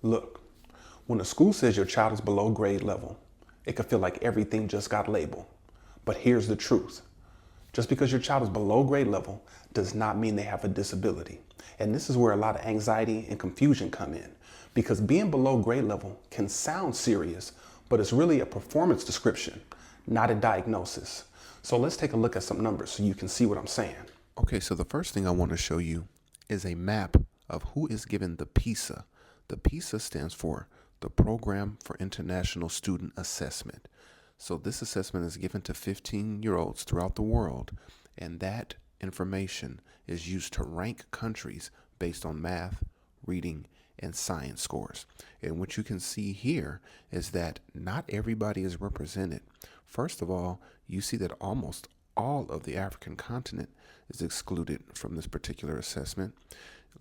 Look, when a school says your child is below grade level, it can feel like everything just got labeled. But here's the truth. Just because your child is below grade level does not mean they have a disability. And this is where a lot of anxiety and confusion come in. Because being below grade level can sound serious, but it's really a performance description, not a diagnosis. So let's take a look at some numbers so you can see what I'm saying. Okay, so the first thing I want to show you is a map of who is given the PISA. The PISA stands for the Program for International Student Assessment. So this assessment is given to 15-year-olds throughout the world, and that information is used to rank countries based on math, reading, and science scores. And what you can see here is that not everybody is represented. First of all, you see that almost all of the African continent is excluded from this particular assessment.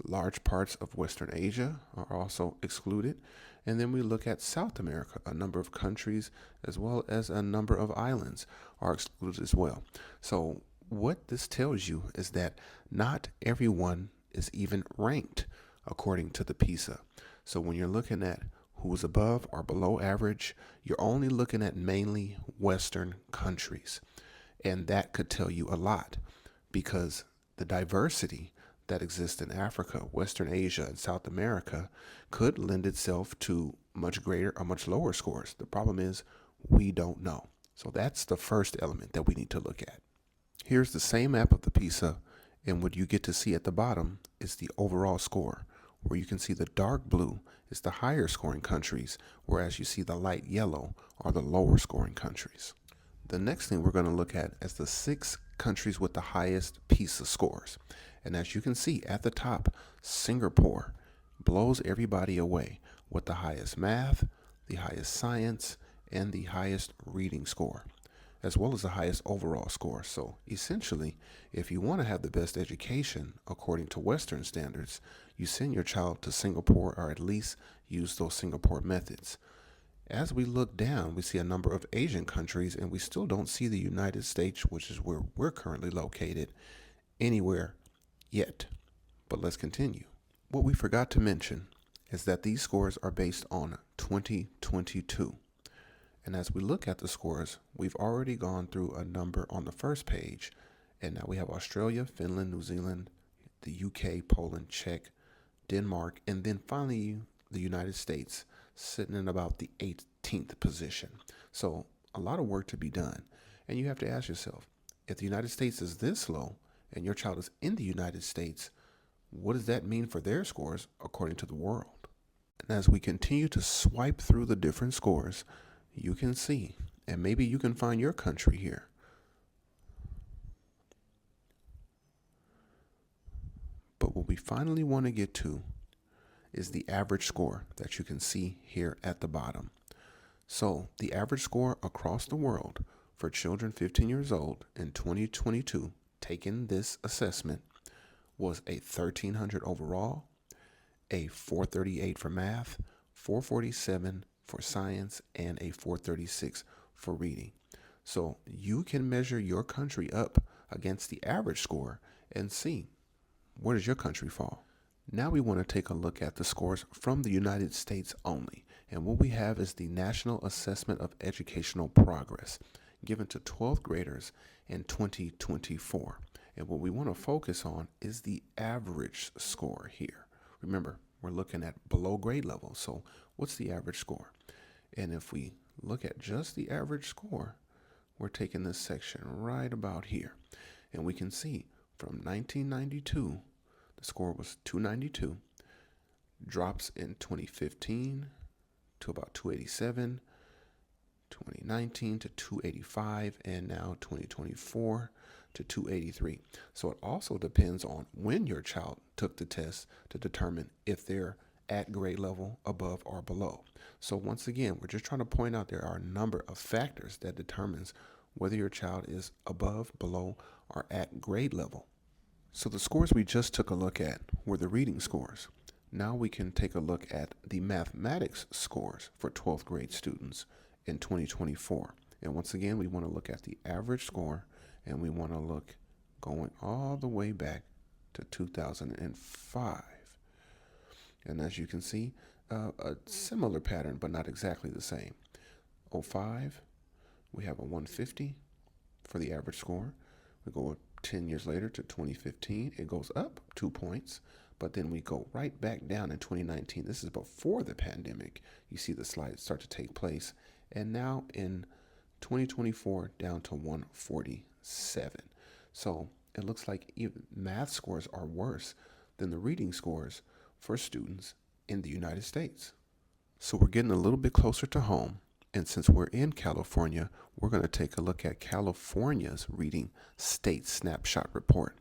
Large parts of Western Asia are also excluded. And then we look at South America. A number of countries as well as a number of islands are excluded as well. So what this tells you is that not everyone is even ranked according to the PISA. So when you're looking at who's above or below average, you're only looking at mainly Western countries. And that could tell you a lot because the diversity that exists in Africa, Western Asia, and South America could lend itself to much greater or much lower scores. The problem is we don't know. So that's the first element that we need to look at. Here's the same map of the PISA, and what you get to see at the bottom is the overall score, where you can see the dark blue is the higher scoring countries, whereas you see the light yellow are the lower scoring countries. The next thing we're going to look at is the 6 countries with the highest PISA scores. And as you can see at the top, Singapore blows everybody away with the highest math, the highest science, and the highest reading score, as well as the highest overall score. So essentially, if you want to have the best education according to Western standards, you send your child to Singapore or at least use those Singapore methods. As we look down, we see a number of Asian countries, and we still don't see the United States, which is where we're currently located, anywhere yet. But let's continue. What we forgot to mention is that these scores are based on 2022. And as we look at the scores, we've already gone through a number on the first page, and now we have Australia, Finland, New Zealand, the UK, Poland, Czech, Denmark, and then finally the United States, sitting in about the 18th position. So a lot of work to be done. And you have to ask yourself, if the United States is this low and your child is in the United States, what does that mean for their scores according to the world? And as we continue to swipe through the different scores, you can see, and maybe you can find your country here. But what we finally want to get to is the average score that you can see here at the bottom. So the average score across the world for children 15 years old in 2022 taking this assessment was a 1300 overall, a 438 for math, 447 for science, and a 436 for reading. So you can measure your country up against the average score and see, where does your country fall? Now we want to take a look at the scores from the United States only. And what we have is the National Assessment of Educational Progress given to 12th graders in 2024. And what we want to focus on is the average score here. Remember, we're looking at below grade level. So what's the average score? And if we look at just the average score, we're taking this section right about here. And we can see from 1992, the score was 292, drops in 2015 to about 287, 2019 to 285, and now 2024 to 283. So it also depends on when your child took the test to determine if they're at grade level, above, or below. So once again, we're just trying to point out there are a number of factors that determines whether your child is above, below, or at grade level. So the scores we just took a look at were the reading scores. Now we can take a look at the mathematics scores for 12th grade students in 2024. And once again, we want to look at the average score, and we want to look going all the way back to 2005. And as you can see, a similar pattern, but not exactly the same. '05, we have a 150 for the average score. We go 10 years later to 2015, it goes up 2 points, but then we go right back down in 2019. This is before the pandemic. You see the slides start to take place. And now in 2024, down to 147. So it looks like even math scores are worse than the reading scores for students in the United States. So we're getting a little bit closer to home. And since we're in California, we're going to take a look at California's reading state snapshot report.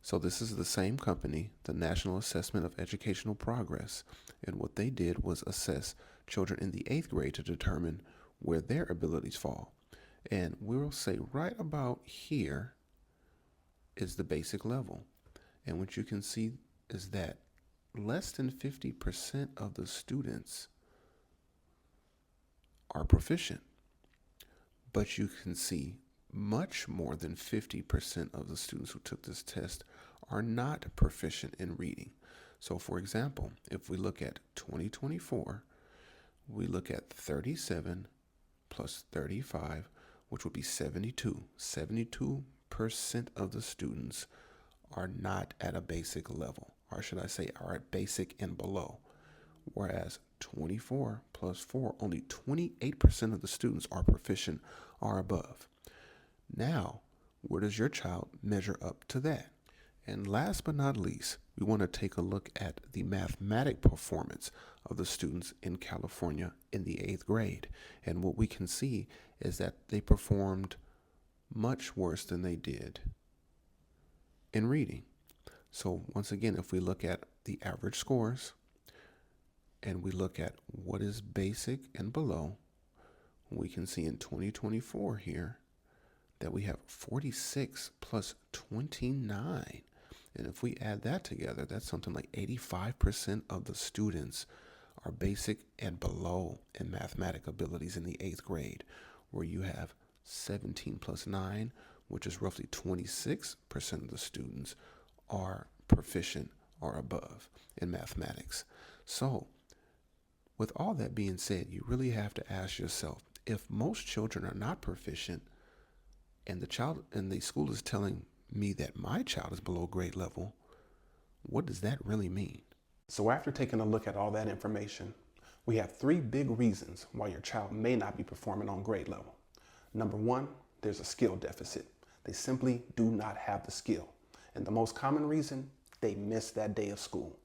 So this is the same company, the National Assessment of Educational Progress. And what they did was assess children in the 8th grade to determine where their abilities fall. And we'll say right about here is the basic level. And what you can see is that less than 50% of the students are proficient. But you can see much more than 50% of the students who took this test are not proficient in reading. So for example, if we look at 2024, we look at 37 plus 35, which would be 72. 72% of the students are not at a basic level, or should I say are at basic and below. Whereas 24 plus 4, only 28% of the students are proficient or above. Now, where does your child measure up to that? And last but not least, we want to take a look at the mathematic performance of the students in California in the 8th grade. And what we can see is that they performed much worse than they did in reading. So once again, if we look at the average scores and we look at what is basic and below, we can see in 2024 here that we have 46 plus 29. And if we add that together, that's something like 85% of the students are basic and below in mathematic abilities in the 8th grade, where you have 17 plus 9, which is roughly 26% of the students are proficient or above in mathematics. So with all that being said, you really have to ask yourself, if most children are not proficient and the school is telling me that my child is below grade level, what does that really mean? So after taking a look at all that information, we have 3 big reasons why your child may not be performing on grade level. Number 1, there's a skill deficit. They simply do not have the skill. And the most common reason, they miss that day of school.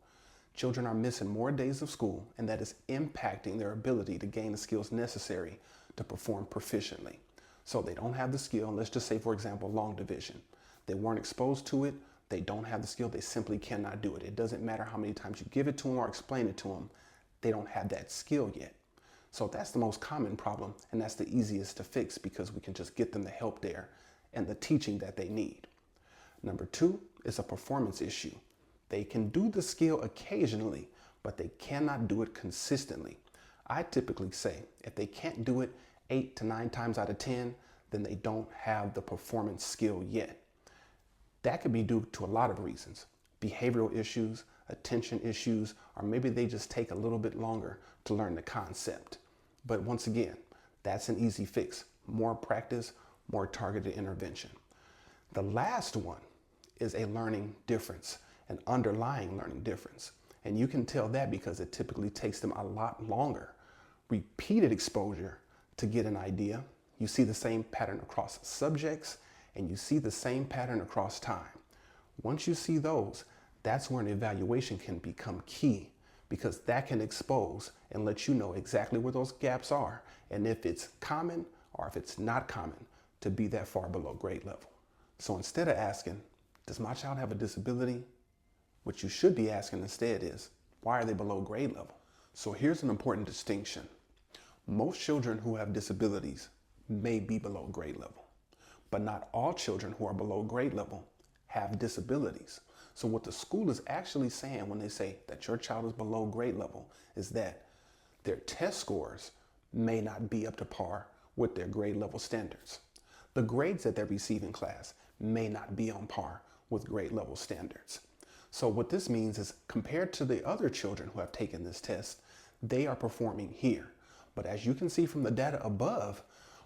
Children are missing more days of school, and that is impacting their ability to gain the skills necessary to perform proficiently. So they don't have the skill. Let's just say, for example, long division. They weren't exposed to it. They don't have the skill. They simply cannot do it. It doesn't matter how many times you give it to them or explain it to them. They don't have that skill yet. So that's the most common problem, and that's the easiest to fix because we can just get them the help there and the teaching that they need. Number 2 is a performance issue. They can do the skill occasionally, but they cannot do it consistently. I typically say if they can't do it 8 to 9 times out of 10, then they don't have the performance skill yet. That could be due to a lot of reasons: behavioral issues, attention issues, or maybe they just take a little bit longer to learn the concept. But once again, that's an easy fix. More practice, more targeted intervention. The last one is a learning difference, an underlying learning difference. And you can tell that because it typically takes them a lot longer. Repeated exposure to get an idea. You see the same pattern across subjects, and you see the same pattern across time. Once you see those, that's where an evaluation can become key, because that can expose and let you know exactly where those gaps are, and if it's common or if it's not common to be that far below grade level. So instead of asking, does my child have a disability? What you should be asking instead is, why are they below grade level? So here's an important distinction. Most children who have disabilities may be below grade level, but not all children who are below grade level have disabilities. So what the school is actually saying when they say that your child is below grade level is that their test scores may not be up to par with their grade level standards. The grades that they receive in class may not be on par with grade level standards. So what this means is, compared to the other children who have taken this test, They are performing here. But as you can see from the data above,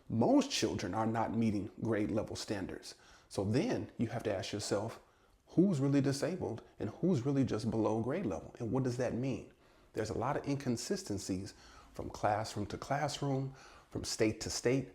most children are not meeting grade level standards. So then you have to ask yourself, who's really disabled and who's really just below grade level? And what does that mean? There's a lot of inconsistencies from classroom to classroom, from state to state,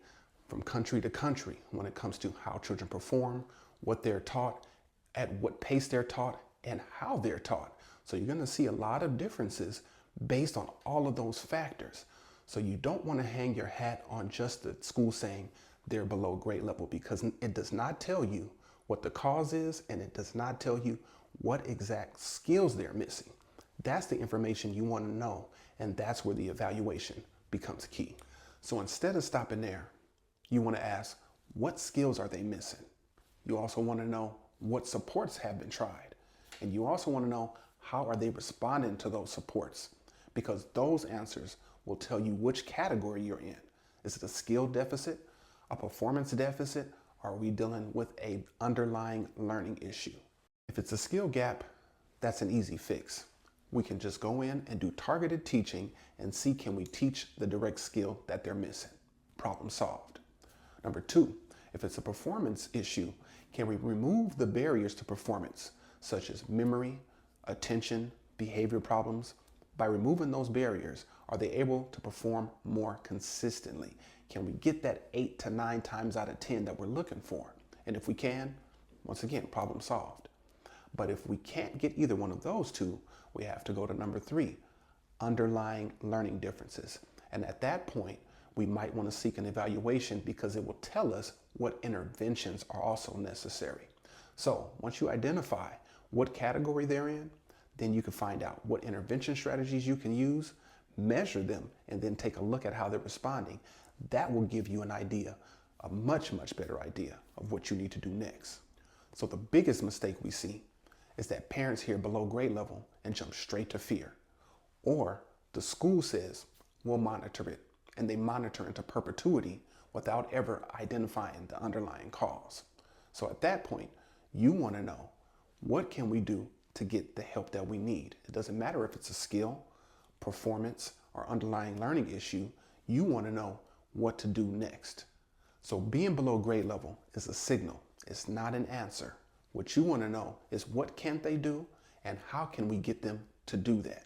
from country to country when it comes to how children perform, what they're taught, at what pace they're taught, and how they're taught. So you're going to see a lot of differences based on all of those factors. So you don't want to hang your hat on just the school saying they're below grade level, because it does not tell you what the cause is, and it does not tell you what exact skills they're missing. That's the information you want to know, and that's where the evaluation becomes key. So instead of stopping there, you want to ask, what skills are they missing? You also want to know what supports have been tried. And you also want to know, how are they responding to those supports? Because those answers will tell you which category you're in. Is it a skill deficit, a performance deficit, or are we dealing with an underlying learning issue? If it's a skill gap, that's an easy fix. We can just go in and do targeted teaching and see, can we teach the direct skill that they're missing? Problem solved. Number two, if it's a performance issue, can we remove the barriers to performance, such as memory, attention, behavior problems? By removing those barriers, are they able to perform more consistently? Can we get that 8 to 9 times out of 10 that we're looking for? And if we can, once again, problem solved. But if we can't get either one of those two, we have to go to number 3, underlying learning differences. And at that point, we might want to seek an evaluation, because it will tell us what interventions are also necessary. So once you identify what category they're in, then you can find out what intervention strategies you can use, measure them, and then take a look at how they're responding. That will give you an idea, a much, much better idea of what you need to do next. So the biggest mistake we see is that parents hear below grade level and jump straight to fear. Or the school says, we'll monitor it, and they monitor into perpetuity without ever identifying the underlying cause. So at that point, you want to know, what can we do to get the help that we need? It doesn't matter if it's a skill, performance, or underlying learning issue. You want to know what to do next. So being below grade level is a signal. It's not an answer. What you want to know is, what can they do and how can we get them to do that?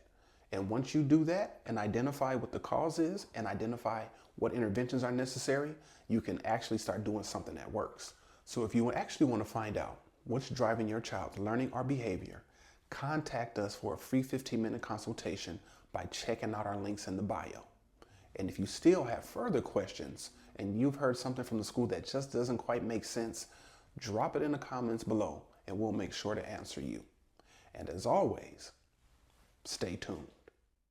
And once you do that and identify what the cause is and identify what interventions are necessary, you can actually start doing something that works. So if you actually want to find out what's driving your child's learning or behavior, contact us for a free 15-minute consultation by checking out our links in the bio. And if you still have further questions and you've heard something from the school that just doesn't quite make sense, drop it in the comments below and we'll make sure to answer you. And as always, stay tuned.